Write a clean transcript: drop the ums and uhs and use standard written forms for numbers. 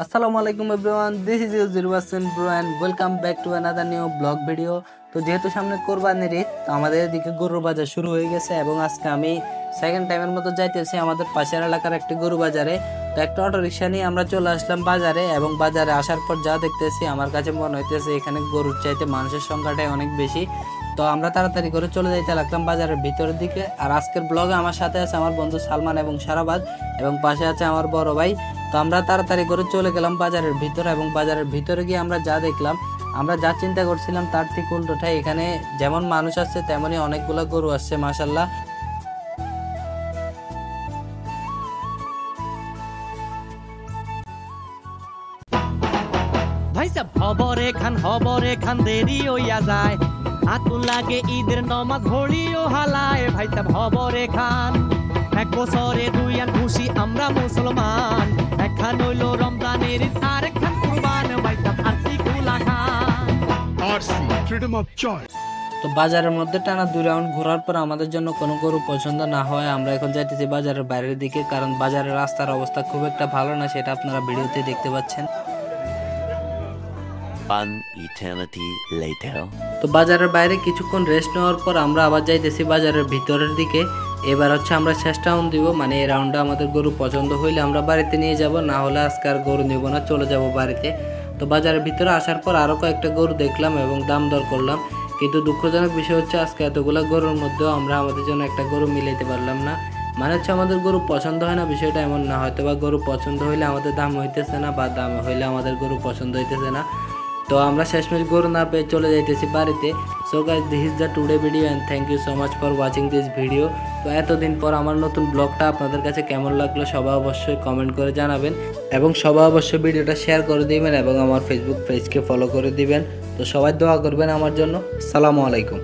আসসালামু আলাইকুম everyone, this is your Wasim bro and welcome back to another new blog video. তো যেহেতু সামনে কোরবানির ঈদ, তো আমাদের এদিকে গরুর বাজার শুরু হয়ে গেছে এবং আজকে আমি সেকেন্ড টাইমের মতো যাইতেছি আমাদের পাশের এলাকার একটি গরু বাজারে। তো একটা অটো রিক্সা নিয়ে আমরা চলে আসলাম বাজারে এবং বাজারে আসার পর যা দেখতেছি আমার কাছে মনে হইতেছে এখানে গরুর চাইতে মানুষের সংখ্যাটাই অনেক বেশি। তো আমরা তাড়াতাড়ি করে চলে যাইতে লাগলাম বাজারের ভিতরের দিকে। আর আজকের ব্লগে আমার সাথে আছে আমার বন্ধু সালমান এবং সারাবাদ এবং পাশে আছে আমার বড় ভাই। তো আমরা তাড়াতাড়ি করে চলে গেলাম বাজারের ভিতরে এবং বাজারের ভিতরে গিয়ে আমরা যা দেখলাম, আমরা যা চিন্তা করছিলাম তার ঠিক উল্টোটাই। এখানে যেমন মানুষ আসছে তেমনই অনেকগুলো গরু আসছে মাশাল্লাহ। ভাই সাব খবরে খান দেরি হইয়া যায়, আতুল লাগে ঈদের নমাজ ভরিও হালায়। ভাই সাব খবরে খান, এক বছরে দুই আন খুশি আমরা মুসলমান, একখান হইল রমজানের ঈদ আর একখান কুরবান। ভাই সাব আরসি কুলা খান, আরসি ফ্রিডম অফ চয়েস। তো বাজারের মধ্যে টানা 2 রাউন্ড ঘোরার পর আমাদের জন্য কোনো গরু পছন্দ না হয় আমরা এখন যাইতেছি বাজারের বাইরের দিকে, কারণ বাজারের রাস্তার অবস্থা খুব একটা ভালো না, সেটা আপনারা ভিডিওতে দেখতে পাচ্ছেন। One eternity later. তো বাজারের বাইরে কিছুক্ষণ রেস্ট নেওয়ার পর আমরা আবার যাইতেছি বাজারের ভিতরের দিকে। এবার হচ্ছে আমরা শেষ রাউন্ড দিব, মানে এই রাউন্ডে আমাদের গরু পছন্দ হইলে আমরা বাড়িতে নিয়ে যাব, না হলে আজকে আর গরু নিব না, চলে যাব বাড়িতে। তো বাজারের ভিতরে আসার পর আরও কয়েকটা গরু দেখলাম এবং দাম দর করলাম, কিন্তু দুঃখজনক বিষয় হচ্ছে আজকে এতগুলো গরুর মধ্যেও আমরা আমাদের জন্য একটা গরু মিলাইতে পারলাম না। মানে হচ্ছে আমাদের গরু পছন্দ হয় না, বিষয়টা এমন না, হয়তো বা গরু পছন্দ হইলে আমাদের দাম হইতেছে না বা দাম হইলে আমাদের গরু পছন্দ হইতেছে না। তো আমরা শেষমেশ গরু না পেয়ে চলে যাইতেছি বাড়িতে। So guys, this is the today video and thank you so much for watching this video. তো এতদিন পর আমার নতুন ব্লগটা আপনাদের কাছে কেমন লাগলো সবাই অবশ্যই কমেন্ট করে জানাবেন এবং সবাই অবশ্যই ভিডিওটা শেয়ার করে দিবেন এবং আমার ফেসবুক পেজকে ফলো করে দিবেন। তো সবাই দোয়া করবেন আমার জন্য। আসসালামু আলাইকুম।